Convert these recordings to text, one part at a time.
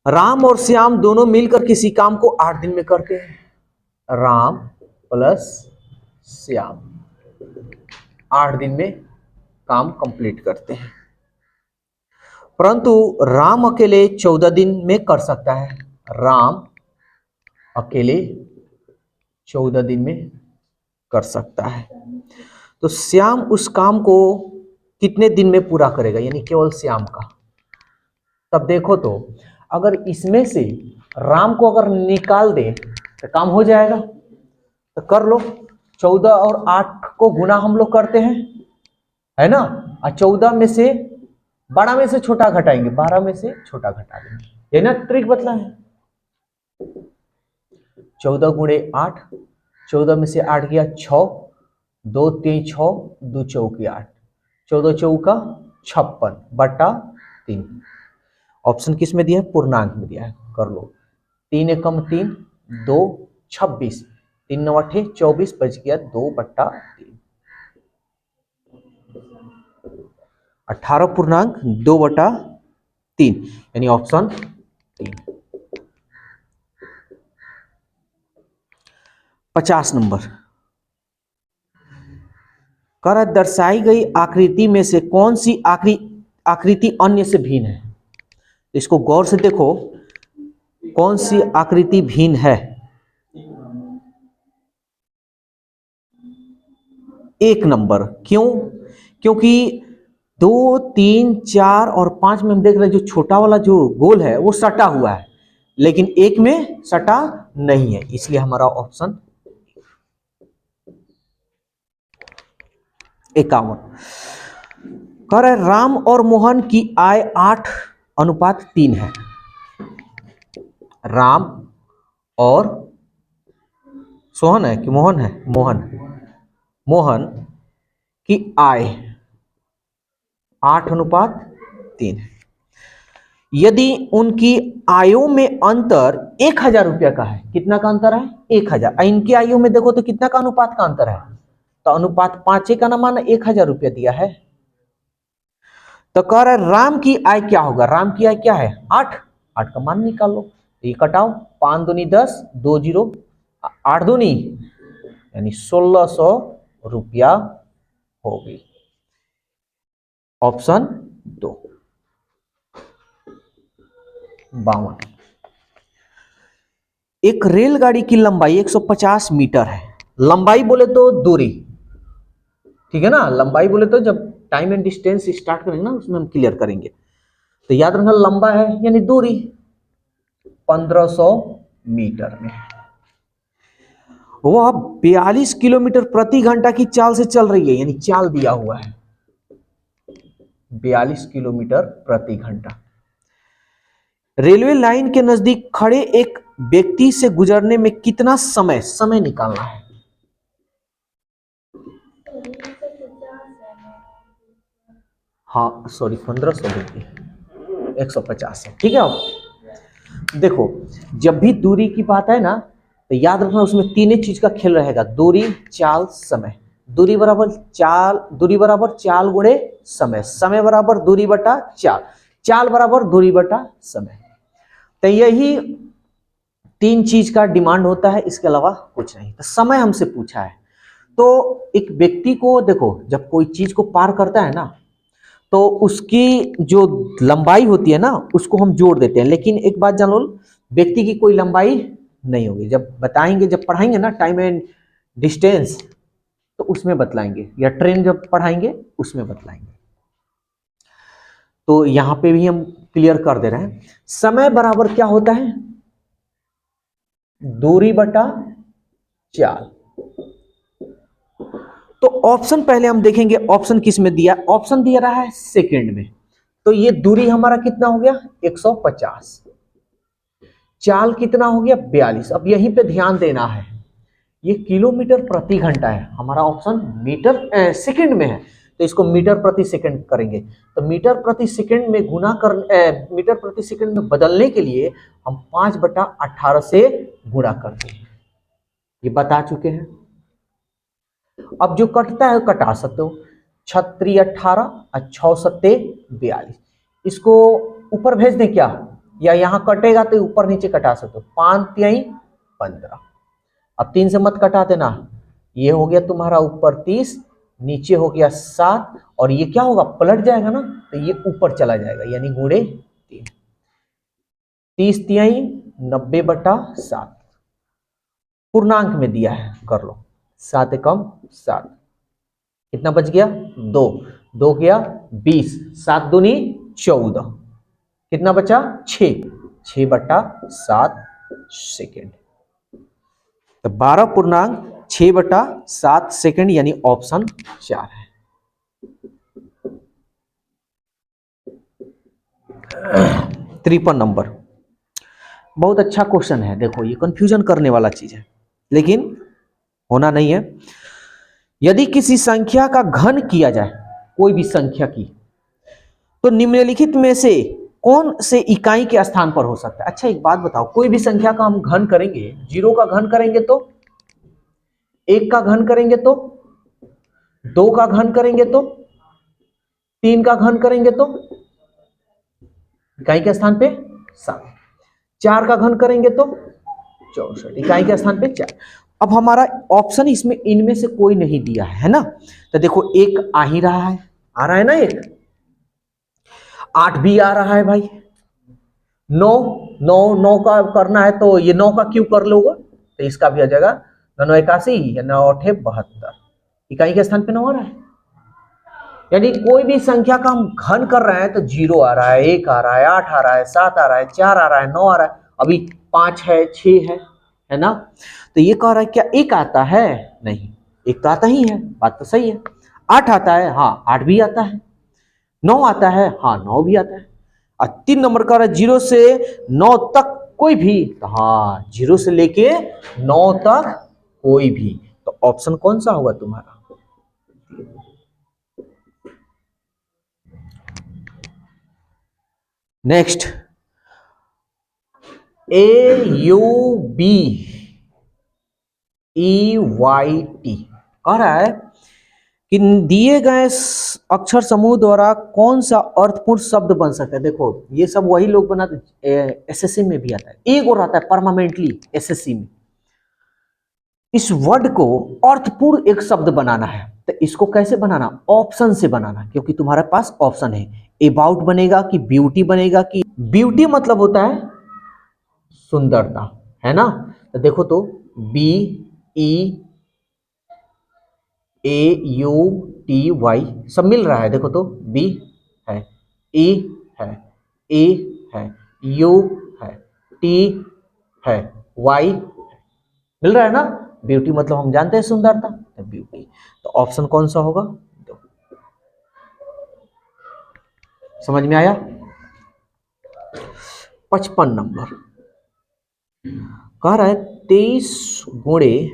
राम और श्याम दोनों मिलकर किसी काम को 8 दिन में करते हैं। राम प्लस श्याम 8 दिन में काम कंप्लीट करते हैं, परंतु राम अकेले 14 दिन में कर सकता है। राम अकेले 14 दिन में कर सकता है, तो श्याम उस काम को कितने दिन में पूरा करेगा, यानी केवल श्याम का। तब देखो तो अगर इसमें से राम को अगर निकाल दे तो काम हो जाएगा। तो कर लो, 14 और 8 को गुना हम लोग करते हैं, है ना। और 14 में से 12 में से छोटा घटाएंगे, 12 में से छोटा घटा देंगे, ये ना ट्रिक बतला है। 14 गुणे 8, 14 में से 8 गया 6, 2 3 6, 2 चौकी 8, 14 चौका 56 बटा 3। ऑप्शन किस में दिया है, पूर्णांक में दिया है, कर लो। 3 एकम 3, 2 26, 3 9 8 24, बच गया 2 बटा 3, 18 पूर्णांक 2 बटा 3, यानी ऑप्शन 3। 50 नंबर, कर दर्शाई गई आकृति में से कौन सी आकृति अन्य से भिन्न है। इसको गौर से देखो, कौन सी आकृति भिन्न है। 1 नंबर, क्यों? क्योंकि 2 3 4 और 5 में हम देख रहे हैं जो छोटा वाला जो गोल है वो सटा हुआ है, लेकिन 1 में सटा नहीं है, इसलिए हमारा ऑप्शन 51। कर राम और मोहन की आय 8:3 है। राम और सोहन है कि मोहन है, मोहन की आय 8:3 है। यदि उनकी आयों में अंतर 1000 रुपया का है, कितना का अंतर है, 1000, इनकी आयु में देखो तो कितना का अनुपात का अंतर है, तो अनुपात 5 का ना माना 1000 रुपया दिया है। तो कह रहा है राम की आय क्या होगा, राम की आय क्या है 8, 8 का मान निकालो, ये कटाओ, 5 दूनी 10, 2 0, 8 दूनी यानी 1600 रुपया होगी, ऑप्शन 2। 52, एक रेलगाड़ी की लंबाई 150 मीटर है। लंबाई बोले तो दूरी, ठीक है ना, लंबाई बोले तो जब टाइम एंड डिस्टेंस स्टार्ट करेंगे ना उसमें हम क्लियर करेंगे, तो याद रखना लंबा है यानी दूरी 1500 मीटर में। वह 42 किलोमीटर प्रति घंटा की चाल से चल रही है, यानी चाल दिया हुआ है 42 किलोमीटर प्रति घंटा। रेलवे लाइन के नजदीक खड़े एक व्यक्ति से गुजरने में कितना समय निकालना है। हाँ सॉरी 1500 देखिए 150 है, ठीक है। अब देखो जब भी दूरी की बात है ना तो याद रखना उसमें तीन चीज का खेल रहेगा, दूरी चाल समय। दूरी बराबर चाल गुणे समय, समय बराबर दूरी बटा चाल, चाल बराबर दूरी बटा समय। तो यही तीन चीज का डिमांड होता है, इसके अलावा कुछ नहीं। तो समय हमसे पूछा है, तो एक व्यक्ति को देखो जब कोई चीज को पार करता है ना तो उसकी जो लंबाई होती है ना उसको हम जोड़ देते हैं, लेकिन एक बात जान लो व्यक्ति की कोई लंबाई नहीं होगी। जब बताएंगे, जब पढ़ाएंगे ना टाइम एंड डिस्टेंस तो उसमें बतलाएंगे, या ट्रेन जब पढ़ाएंगे उसमें बतलाएंगे। तो यहां पे भी हम क्लियर कर दे रहे हैं, समय बराबर क्या होता है दूरी बटा चाल। तो ऑप्शन पहले हम देखेंगे, ऑप्शन किस में दिया, ऑप्शन दिया रहा है सेकंड में, तो ये दूरी हमारा कितना हो गया 150, चाल कितना हो गया 42। अब यहीं पे ध्यान देना है, ये किलोमीटर प्रति घंटा है, हमारा ऑप्शन मीटर सेकंड में है, तो इसको मीटर प्रति सेकंड करेंगे। तो मीटर प्रति सेकंड में मीटर प्रति सेकंड में बदलने के लिए हम 5/18 से गुणा करते हैं, ये बता चुके हैं। अब जो कटता है कटा सकते हो, 6 × 18 और 6 × 7 = 42, इसको ऊपर भेज दें क्या या यहाँ कटेगा तो ऊपर नीचे कटा सकते हो। 5 तिहाई 15। अब 3 से मत कटा देना, ये हो गया तुम्हारा ऊपर 30, नीचे हो गया 7, और ये क्या होगा, पलट जाएगा ना, तो ये ऊपर चला जाएगा, यानी गुणे 3। 30 तिहाई 90/7 पूर्णांक में दिया है, कर लो। 7 एकम 7, कितना बच गया, 2, 2 गया 20, 7 दूनी 14, कितना बचा 6, 6/7 सेकेंड। तो 12.6/7 सेकेंड यानी ऑप्शन 4 है। 53 नंबर, बहुत अच्छा क्वेश्चन है। देखो ये कंफ्यूजन करने वाला चीज है, लेकिन होना नहीं है। यदि किसी संख्या का घन किया जाए, कोई भी संख्या की, तो निम्नलिखित में से कौन से इकाई के स्थान पर हो सकता है। अच्छा एक बात बताओ, कोई भी संख्या का हम घन करेंगे, 0 का घन करेंगे तो, 1 का घन करेंगे तो, 2 का घन करेंगे तो, 3 का घन करेंगे तो इकाई के स्थान पे 7, 4 का घन करेंगे तो 64, इकाई के स्थान पे 4। अब हमारा ऑप्शन इसमें इनमें से कोई नहीं दिया है ना, तो देखो 1 आ ही रहा है, आ रहा है ना 1, 8 भी आ रहा है भाई, 9 का करना है तो ये 9 का क्यों कर लोगे, तो इसका भी आ जाएगा 9 81 या 9 8 72, इकाई के स्थान पे 9 आ रहा है। यानी कोई भी संख्या का हम घन कर रहे हैं तो 0 आ रहा है, 1 आ रहा है, 8 आ रहा है, 7 आ रहा है, 4 आ रहा है, 9 आ रहा है, अभी 5 है, 6 है ना। तो ये कह रहा है क्या 1 आता है, नहीं, 1 तो आता ही है, बात तो सही है। 8 आता है, हाँ 8 भी आता है। 9 आता है, हाँ 9 भी आता है। और 3 नंबर का 0 से 9 तक कोई भी, तो हाँ 0 से लेके 9 तक कोई भी, तो ऑप्शन कौन सा होगा तुम्हारा। नेक्स्ट, AUBEYT कह रहा है कि दिए गए अक्षर समूह द्वारा कौन सा अर्थपूर्ण शब्द बन सकता है। देखो ये सब वही लोग बनाते, एसएससी में भी आता है, एक और आता है परमानेंटली एसएससी में। इस वर्ड को अर्थपूर्ण एक शब्द बनाना है, तो इसको कैसे बनाना, ऑप्शन से बनाना, क्योंकि तुम्हारे पास ऑप्शन है। अबाउट बनेगा कि ब्यूटी बनेगा, कि ब्यूटी मतलब होता है सुंदरता, है ना। तो देखो तो BEAUTY सब मिल रहा है, देखो तो B है, E है, A है, U है, T है, Y मिल रहा है ना। ब्यूटी मतलब हम जानते हैं सुंदरता, तो ब्यूटी, तो ऑप्शन कौन सा होगा, समझ में आया। 55 नंबर कह रहा है 23 गुणे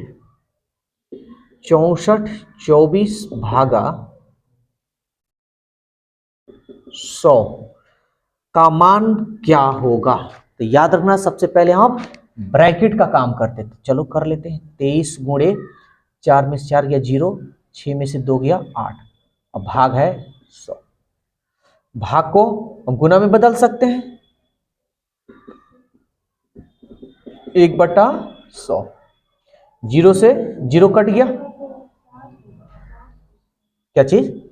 64 24 भागा 100 का मान क्या होगा। तो याद रखना, सबसे पहले हम ब्रैकेट का काम करते थे, चलो कर लेते हैं। 23 गुणे 4 में से 4 गया 0, 6 में से 2 गया 8, अब भाग है 100। भाग को हम गुना में बदल सकते हैं, 1/100, 0 से 0 कट गया, क्या चीज,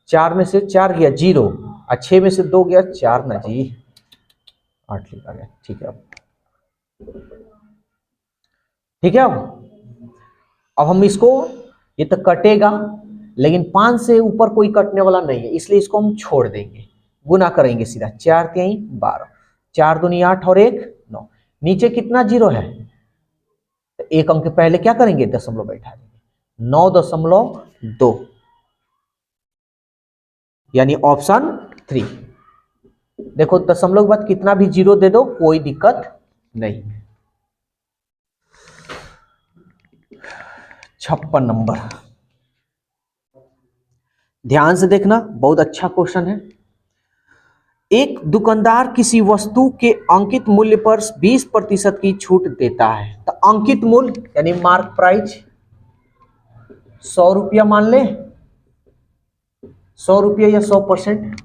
4 में से 4 गया 0, और 6 में से 2 गया 4 ना जी, 8 लिखा गया, ठीक है। ठीक है, अब हम इसको, ये तो कटेगा, लेकिन 5 से ऊपर कोई कटने वाला नहीं है, इसलिए इसको हम छोड़ देंगे, गुना करेंगे सीधा। 4 3 12, 4 दूनी 8 और 1 9, नीचे कितना 0 है, तो एक अंक पहले क्या करेंगे, दशमलव बैठा देंगे, 9.2, यानी ऑप्शन 3। देखो दशमलव के बाद कितना भी 0 दे दो, कोई दिक्कत नहीं। 56 नंबर, ध्यान से देखना, बहुत अच्छा क्वेश्चन है। एक दुकानदार किसी वस्तु के अंकित मूल्य पर 20% की छूट देता है, तो अंकित मूल्य यानी मार्क प्राइस 100 रुपया मान ले, 100 रुपया या 100%।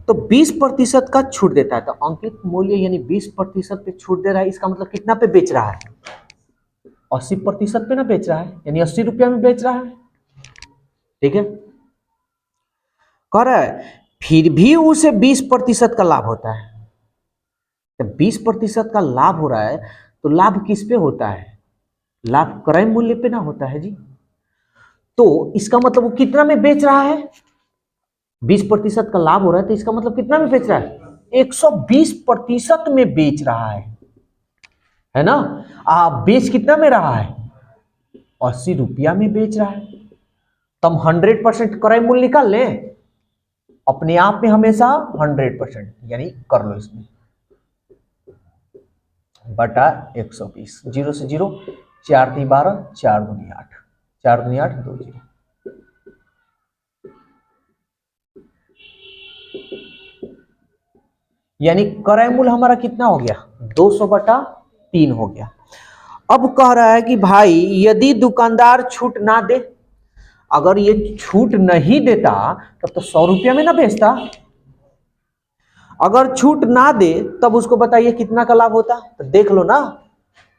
तो 20% का छूट देता है, तो अंकित मूल्य यानी 20% पे छूट दे रहा है, इसका मतलब कितना पे बेच रहा है? 80% पे ना बेच रहा है, यानी 80 रुपया में बेच रहा है। ठीक है, कह रहा है फिर भी उसे 20% का लाभ होता है। जब 20% का लाभ हो रहा है तो लाभ किस पे होता है? लाभ क्रय मूल्य पे ना होता है जी। तो इसका मतलब वो कितना में बेच रहा है? 20% का लाभ हो रहा है, तो इसका मतलब कितना में बेच रहा है? 120% में बेच रहा है ना। बेच कितना में रहा है? 80 रुपया में बेच रहा है। तो हम 100% क्रय मूल्य निकाल लें, अपने आप में हमेशा 100%, यानी कर लो इसमें बटा 120, 0 से 0, 4 3 12, 4 दूनी 8, 4 दूनी 8, 2 0। यानी क्रय मूल्य हमारा कितना हो गया? 200/3 हो गया। अब कह रहा है कि भाई यदि दुकानदार छूट ना दे, अगर ये छूट नहीं देता तब तो 100 रुपया में ना बेचता। अगर छूट ना दे तब उसको बताइए कितना का लाभ होता? तो देख लो ना,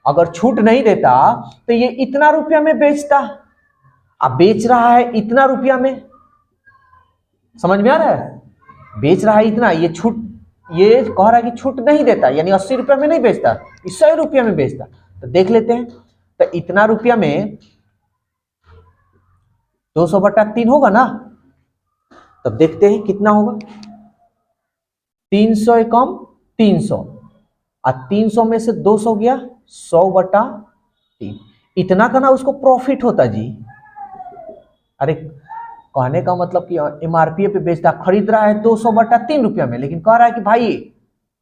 अगर छूट नहीं देता तो ये इतना रुपया में बेचता, अब बेच रहा है इतना रुपया में। समझ में आ रहा है? बेच रहा है इतना, ये छूट, ये कह रहा है कि छूट नहीं देता, यानी 80 रुपया में नहीं बेचता, 100 रुपया में बेचता। तो देख लेते हैं, तो इतना रुपया में 200/3 होगा ना। तब देखते हैं कितना होगा। 300 कम 300, और 300 में से 200 गया, 100/3। इतना का ना उसको प्रॉफिट होता जी। अरे कहने का मतलब कि एमआरपी पे बेचता, खरीद रहा है 200/3 रुपया में, लेकिन कह रहा है कि भाई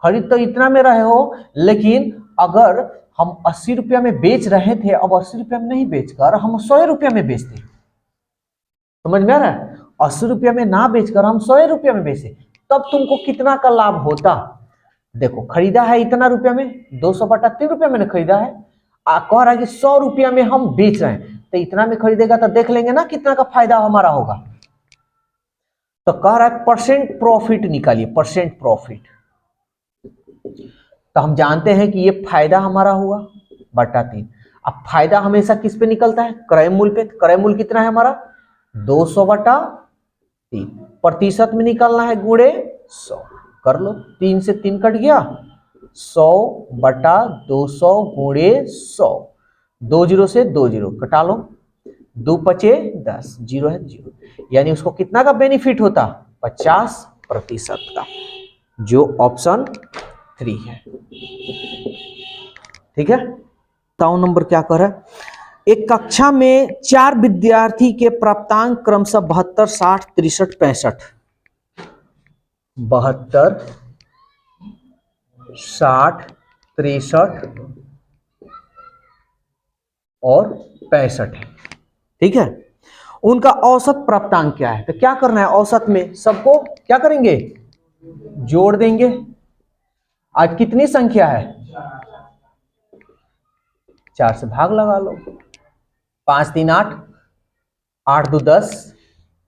खरीद तो इतना में रहे हो, लेकिन अगर हम 80 रुपया में बेच रहे थे, अब 80 रुपया में नहीं बेचकर हम 100 रुपया में बेचते। समझ में आ रहा है? 80 रुपया में ना बेचकर हम 100 रुपया में बेचते, तब तुमको कितना का लाभ होता? देखो खरीदा है इतना रुपया में, 200/3 रुपया में खरीदा है, कह रहा है कि 100 रुपया में हम बेच रहे हैं, तो इतना में खरीदेगा तो देख लेंगे ना कितना का फायदा हमारा होगा। तो कह रहा है परसेंट प्रॉफिट निकालिए, परसेंट प्रॉफिट। तो हम जानते हैं कि ये फायदा हमारा हुआ बटा 3। अब फायदा हमेशा किस पे निकलता है? क्रय मूल्य पे। क्रय मूल्य कितना है हमारा? 200/3। प्रतिशत में निकालना है, गुणे 100। कर लो, 3 से 3 कट गया, 100/200 गुणे 100। 2 0 से 2 0 कटा लो, 2 पचे 10, 0 है 0, यानी उसको कितना का बेनिफिट होता? 50% का, जो ऑप्शन 3 है। ठीक है, ताऊ नंबर क्या कर रहा है? एक कक्षा में 4 विद्यार्थी के प्राप्तांक क्रमशः 72, 60, 63, 65। 72, 60, 63 और 65 है। ठीक है, उनका औसत प्राप्तांक क्या है? तो क्या करना है, औसत में सबको क्या करेंगे? जोड़ देंगे। आज कितनी संख्या है? 4 से भाग लगा लो। 5 3 8, 8 2 10,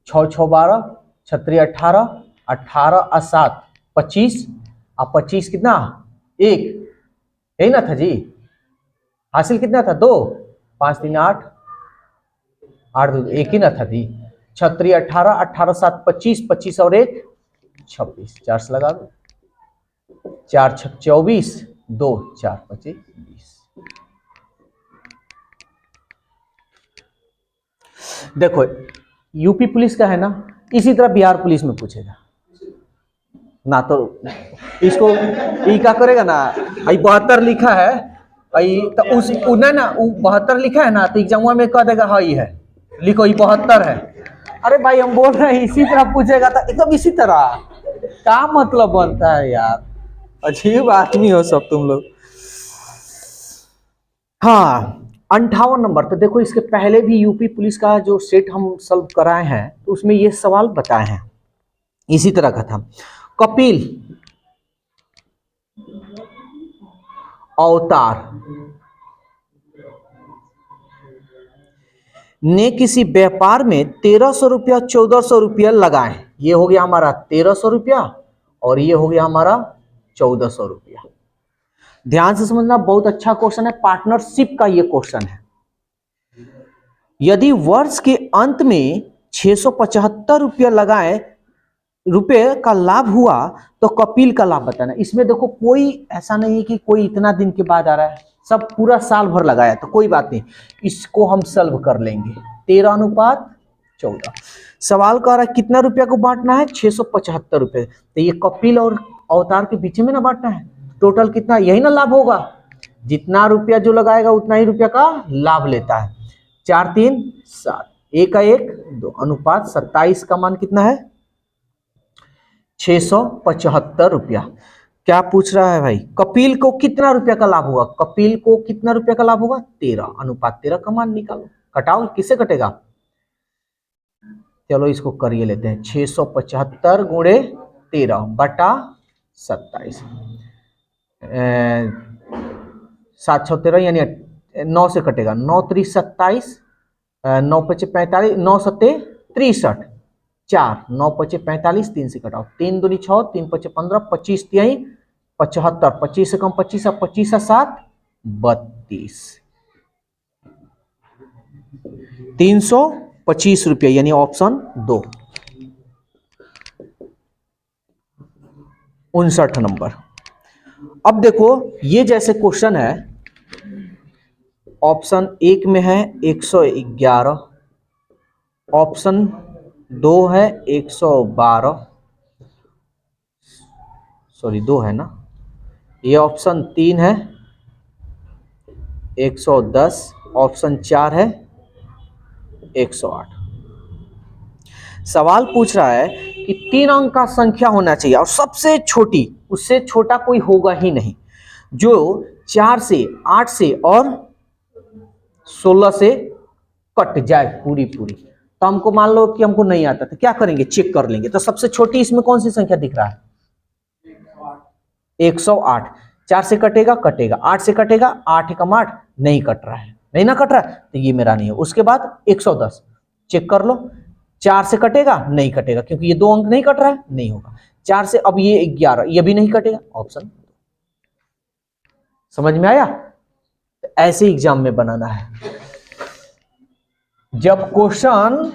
6 6 12, 6 3 18, 18 और 7 25, और 25 कितना? 1, यही ना था जी? हासिल कितना था? 2। 5 3 8, 8 2 1 ही ना था जी? 6 3 18, 18 7 25, 25 और 1 26, 4 से लगा दो, 4 6 24, 2 4 25 20। देखो यूपी पुलिस का है ना, इसी तरह बिहार पुलिस में पूछेगा ना, तो इसको ई क्या करेगा ना, 72 लिखा है, तो उस ना 72 लिखा है ना, तो एग्जाम में कह देगा हाँ ये है, लिखो ये 72 है। अरे भाई हम बोल रहे हैं इसी तरह पूछेगा, तो एकदम इसी तरह, क्या मतलब बनता है यार, अजीब आदमी हो सब तुम लोग। हाँ 58 नंबर, तो देखो इसके पहले भी यूपी पुलिस का जो सेट हम सॉल्व कराए हैं, तो उसमें ये सवाल बताए हैं, इसी तरह का था। कपिल अवतार ने किसी व्यापार में 1300 रुपया 1400 रुपया लगाए, ये हो गया हमारा 1300 रुपया, और ये हो गया हमारा 1400 रुपया। ध्यान से समझना, बहुत अच्छा क्वेश्चन है, पार्टनरशिप का ये क्वेश्चन है। यदि वर्ष के अंत में 675 रुपया लगाए रुपए का लाभ हुआ तो कपिल का लाभ बताना। इसमें देखो कोई ऐसा नहीं है कि कोई इतना दिन के बाद आ रहा है, सब पूरा साल भर लगाया, तो कोई बात नहीं, इसको हम सॉल्व कर लेंगे। 13:14। सवाल कह रहा है कितना रुपया को बांटना है, 675 रुपये। तो ये कपिल और अवतार के बीच में ना बांटना है, टोटल कितना, यही ना लाभ होगा, जितना रुपया जो लगाएगा उतना ही रुपया का लाभ लेता है। 4 3 7, 1 का 1 2, अनुपात 27 का मान कितना है, 675 रुपया। क्या पूछ रहा है भाई, कपिल को कितना रुपया का लाभ होगा, कपिल को कितना रुपया का लाभ होगा, 13, अनुपात 13 का मान निकालो। कटाओ, किससे कटेगा, चलो इसको करिए लेते हैं, 675 गुणे 13 बटा 27, 7 6 13 यानी 9 से कटेगा, 9 3 27, 9 5 45, 9 7 63, 4 9 5 45, 3 से कटाओ, 3 दूनी 6, 3 5 15, 25 3 75, 25 से कम 25, 25 7 32, 325 रुपया, यानी ऑप्शन 2, 59 नंबर। अब देखो ये जैसे क्वेश्चन है, ऑप्शन 1 में है 111, ऑप्शन 2 है 112, सॉरी 2 है ना, ये ऑप्शन 3 है 110, ऑप्शन 4 है 108। सवाल पूछ रहा है कि 3 अंक का संख्या होना चाहिए और सबसे छोटी, उससे छोटा कोई होगा ही नहीं, जो 4 से 8 से और 16 से कट जाए पूरी पूरी। तो हमको मान लो कि हमको नहीं आता, तो क्या करेंगे, चेक कर लेंगे। तो सबसे छोटी इसमें कौन सी संख्या दिख रहा है, 108। 4 से कटेगा कटेगा, 8 से कटेगा, 8 एकम 8 नहीं कट रहा है, नहीं ना कट रहा है, तो ये मेरा नहीं है। उसके बाद 110 चेक कर लो, 4 से कटेगा नहीं कटेगा, क्योंकि ये 2 अंक नहीं कट रहा है, नहीं होगा। 4 से अब ये 11, ये भी नहीं कटेगा, ऑप्शन। समझ में आया, तो ऐसे एग्जाम में बनाना है। जब क्वेश्चन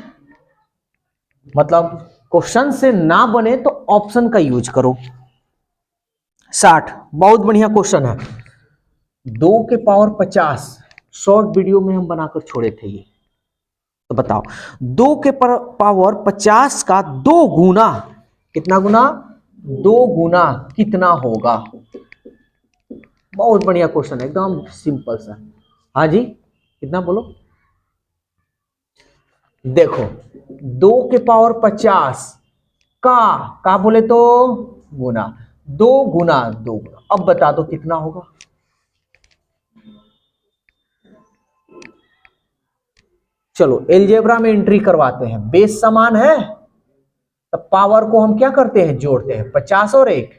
मतलब क्वेश्चन से ना बने तो ऑप्शन का यूज करो। 60 बहुत बढ़िया क्वेश्चन है, 2 के पावर 50, शॉर्ट वीडियो में हम बनाकर छोड़े थे ये। तो बताओ 2 के पावर 50 का 2 गुना, कितना गुना, 2 गुना कितना होगा। बहुत बढ़िया क्वेश्चन है, एकदम सिंपल सा। हाँ जी, कितना बोलो, देखो 2 के पावर 50 का बोले तो गुना, 2 गुना 2 गुना, अब बता दो कितना होगा। चलो एलजेब्रा में एंट्री करवाते हैं, बेस समान है तो पावर को हम क्या करते हैं, जोड़ते हैं, 50 और 1,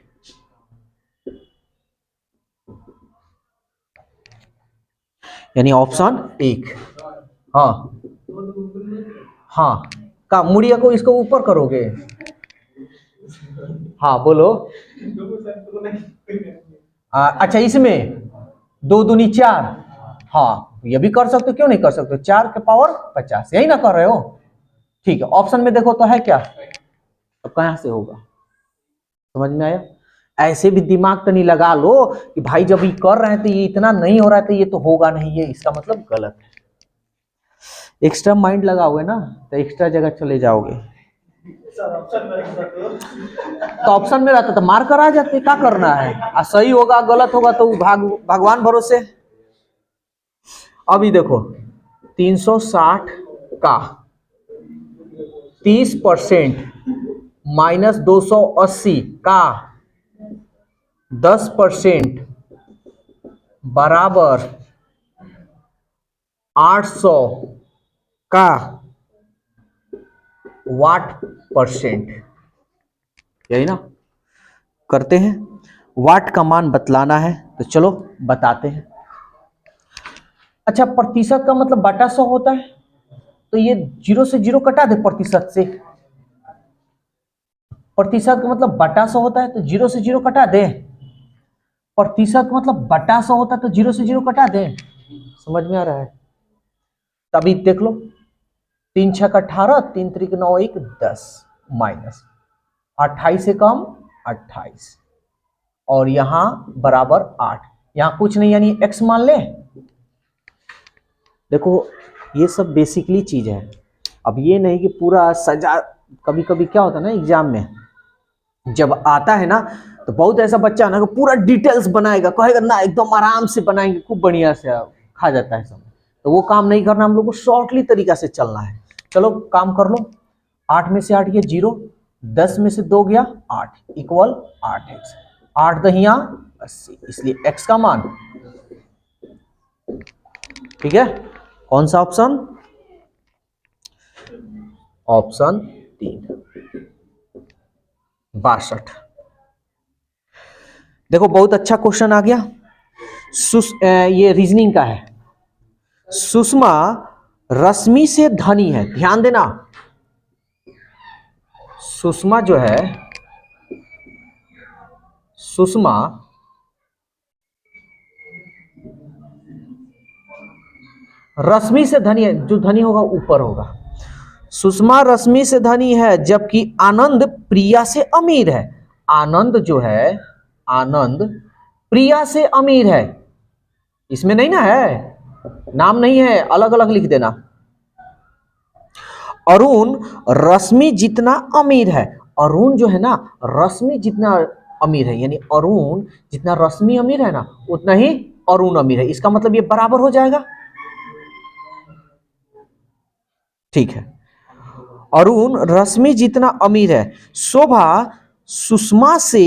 यानी ऑप्शन 1। हाँ हाँ, का मुड़िया को इसको ऊपर करोगे, हाँ बोलो। अच्छा इसमें 2 दूनी 4, हाँ ये भी कर सकते हो, क्यों नहीं कर सकते हो, 4 के पावर 50, यही ना कर रहे हो। ठीक है, ऑप्शन में देखो तो है क्या, अब कहां से होगा, समझ में आया। ऐसे भी दिमाग तो नहीं लगा लो कि भाई जब ये कर रहे हैं तो ये इतना नहीं हो रहा है तो ये तो होगा नहीं, ये इसका मतलब गलत है। एक्स्ट्रा माइंड लगाओगे ना तो एक्स्ट्रा जगह चले जाओगे। तो ऑप्शन में रहता तो मार कर आ जाते, क्या करना है, सही होगा गलत होगा तो भगवान भरोसे। अभी देखो 360 का 30% माइनस 280 का 10% बराबर 800 का वाट परसेंट, यही ना करते हैं। वाट का मान बतलाना है तो चलो बताते हैं। अच्छा प्रतिशत का मतलब बटा 100 होता है, तो ये 0 से 0 कटा दे प्रतिशत से, प्रतिशत का मतलब बटा 100 होता है, तो 0 से 0 कटा दे। प्रतिशत का मतलब बटा 100 होता है, तो 0 से 0 कटा दे। समझ में आ रहा है? तभी देख लो, 3 छक 18, 3 त्रिक 9 1 10 माइनस 28 से कम 28 और यहां बराबर 8। यहां कुछ नहीं यानी x मान ले। देखो ये सब बेसिकली चीज है। अब ये नहीं कि पूरा सजा, कभी कभी क्या होता है ना एग्जाम में जब आता है ना, तो बहुत ऐसा बच्चा है ना पूरा डिटेल्स बनाएगा, कहेगा ना एकदम आराम से बनाएंगे, खूब बढ़िया से खा जाता है सब। तो वो काम नहीं करना, हम लोग को शॉर्टली तरीका से चलना है। चलो काम कर लो। 8 में से 8 गया 0, 10 में से 2 गया 8 इक्वल 8x। 8 दहिया 80, इसलिए x का मान, ठीक है, कौन सा ऑप्शन? ऑप्शन 3 62। देखो बहुत अच्छा क्वेश्चन आ गया। ये रीजनिंग का है। सुषमा रश्मि से धनी है, ध्यान देना। सुषमा जो है, सुषमा रश्मि से धनी है, जो धनी होगा ऊपर होगा। सुषमा रश्मि से धनी है जबकि आनंद प्रिया से अमीर है। आनंद जो है, आनंद प्रिया से अमीर है। इसमें नहीं ना है, नाम नहीं है, अलग अलग लिख देना। अरुण रश्मि जितना अमीर है। अरुण जो है ना रश्मि जितना अमीर है, यानी अरुण जितना रश्मि अमीर है ना उतना ही अरुण अमीर है। इसका मतलब ये बराबर हो जाएगा, ठीक है। अरुण रश्मि जितना अमीर है, शोभा सुषमा से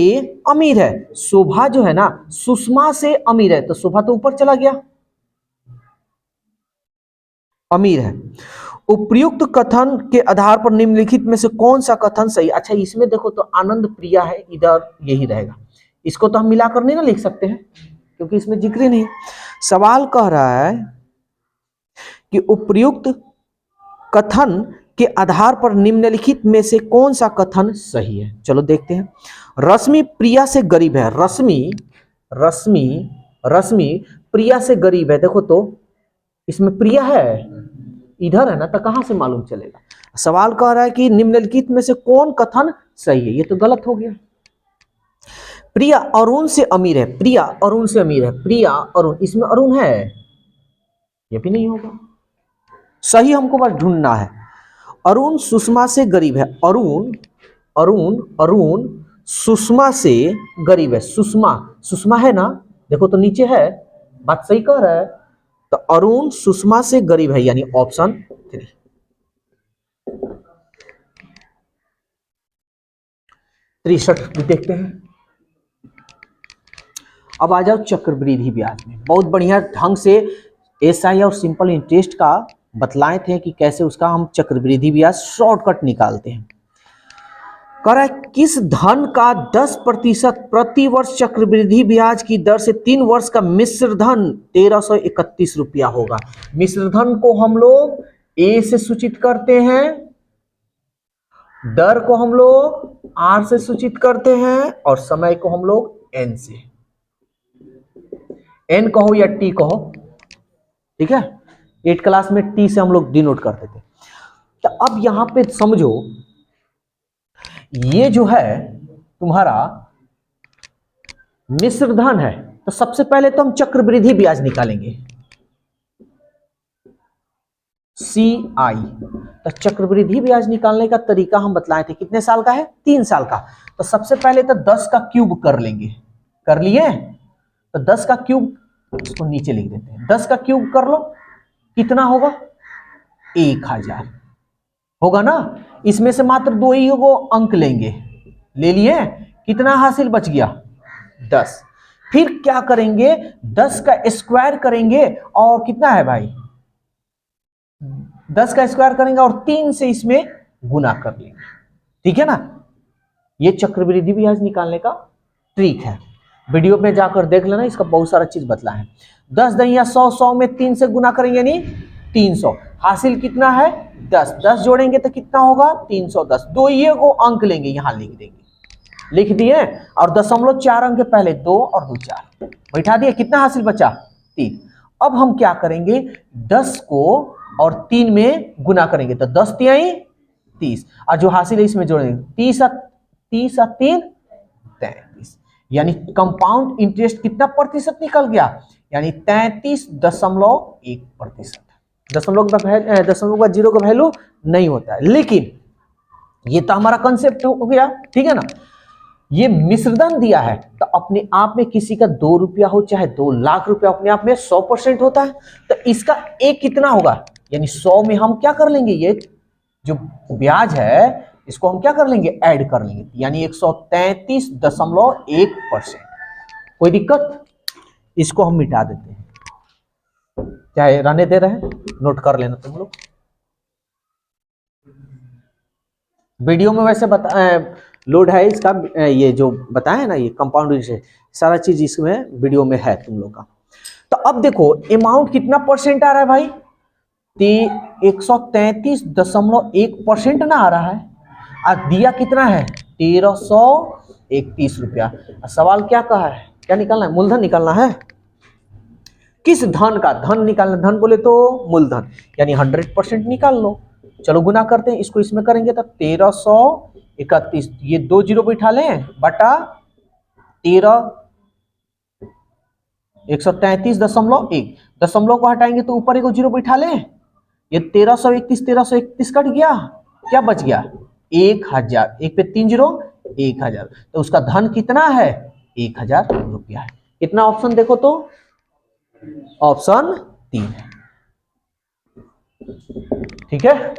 अमीर है। शोभा जो है ना सुषमा से अमीर है, तो शोभा तो ऊपर चला गया, अमीर है। उपयुक्त कथन के आधार पर निम्नलिखित में से कौन सा कथन सही? अच्छा इसमें देखो तो आनंद प्रिया है, इधर यही रहेगा। इसको तो हम मिलाकर नहीं ना लिख सकते हैं क्योंकि इसमें जिक्र ही नहीं। सवाल कह रहा है कि उपयुक्त कथन के आधार पर निम्नलिखित में से कौन सा कथन सही है? चलो देखते हैं। रश्मि प्रिया से गरीब है। रश्मि रश्मि रश्मि प्रिया से गरीब है। देखो तो इसमें प्रिया है, इधर है ना, तो कहां से मालूम चलेगा? सवाल कह रहा है कि निम्नलिखित में से कौन कथन सही है? ये तो गलत हो गया। प्रिया अरुण से अमीर है। प्रिया अरुण से अमीर है। प्रिया अरुण, इसमें अरुण है, ये भी नहीं होगा। सही हमको बस ढूंढना है। अरुण सुषमा से गरीब है। अरुण अरुण अरुण सुषमा से गरीब है। सुषमा, सुषमा है ना, देखो तो नीचे है, बात सही कह रहा है। तो अरुण सुषमा से गरीब है, यानी ऑप्शन 3। 63 देखते हैं। अब आ जाओ चक्रवृद्धि ब्याज में। बहुत बढ़िया ढंग से एसआई और सिंपल इंटरेस्ट का बतलाए थे कि कैसे उसका हम चक्रवृद्धि ब्याज शॉर्टकट निकालते हैं। कह रहा है किस धन का 10% प्रति वर्ष चक्रवृद्धि ब्याज की दर से 3 वर्ष का मिश्र धन 1331 रुपया होगा। मिश्र धन को हम लोग ए से सूचित करते हैं, दर को हम लोग आर से सूचित करते हैं और समय को हम लोग एन से, एन कहो या टी कहो, ठीक है। 8 क्लास में टी से हम लोग डिनोट करते थे। तो अब यहां पे समझो, ये जो है तुम्हारा मिश्र धन है, तो सबसे पहले तो हम चक्रवृद्धि ब्याज निकालेंगे, CI। तो चक्रवृद्धि ब्याज निकालने का तरीका हम बतलाए थे, कितने साल का है? 3 साल का। तो सबसे पहले तो 10 का क्यूब कर लेंगे, कर लिए? तो 10 का क्यूब, इसको नीचे लिख देते हैं, 10 का क्यूब कर लो, कितना होगा? 1000 होगा ना। इसमें से मात्र 2 ही को अंक लेंगे, ले लिए, कितना हासिल बच गया? 10। फिर क्या करेंगे? 10 का स्क्वायर करेंगे और कितना है भाई? 10 का स्क्वायर करेंगे और 3 से इसमें गुना कर लेंगे, ठीक है ना। ये चक्रवृद्धि ब्याज निकालने का ट्रिक है, वीडियो में जाकर देख लेना, इसका बहुत सारा चीज बतला है। 10 दहिया 100, 100 में 3 से गुना करेंगे यानी 300। हासिल कितना है? 10। 10 जोड़ेंगे तो कितना होगा? 310। 2 ये को अंक लेंगे, यहां लिख देंगे, लिख दिए, और 0.4 अंक के पहले 2 और 2 4 बैठा दिए, कितना हासिल बचा 3। अब हम क्या करेंगे, 10 को और 3 में गुना करेंगे, तो 10 तिहाई 30, और जो हासिल है इसमें जोड़ेंगे, 30 और 3 33, यानी कंपाउंड इंटरेस्ट कितना प्रतिशत निकल गया, यानी 33.1%। दशमलव का जीरो का वैल्यू नहीं होता है, लेकिन ये तो हमारा कंसेप्ट हो गया, ठीक है ना। ये मिश्रधन दिया है तो अपने आप में किसी का 2 रुपया हो चाहे 2 लाख रुपया, अपने आप में 100% होता है, तो इसका एक कितना होगा, यानी 100 में हम क्या कर लेंगे, ये जो ब्याज है इसको हम क्या कर लेंगे, ऐड कर लेंगे, यानी 133.1%। कोई दिक्कत, इसको हम मिटा देते हैं, चाहे रहने दे रहे हैं, नोट कर लेना तुम लोग। वीडियो में वैसे लोड है इसका, ये जो बताया ना, ये कंपाउंड इंटरेस्ट, सारा चीज इसमें वीडियो में है तुम लोग का। तो अब देखो अमाउंट कितना परसेंट आ रहा है भाई, 133.1% ना आ रहा है, और दिया कितना है 1331 रुपया। सवाल क्या कहा है, क्या निकालना है, मूलधन निकालना है। किस धन का, धन निकालना, धन बोले तो मूलधन, यानी 100% निकाल लो। चलो गुना करते हैं, इसको इसमें करेंगे तो 1331, ये 2 जीरो बैठा लें, बटा 133.1, दशमलव को हटाएंगे तो ऊपर एक जीरो बैठा लें, ये 1331 कट गया, क्या बच गया 1000, एक पे 3 जीरो 1000, तो उसका धन कितना है 1000 रुपया है। कितना ऑप्शन देखो तो, ऑप्शन 3 है, ठीक है।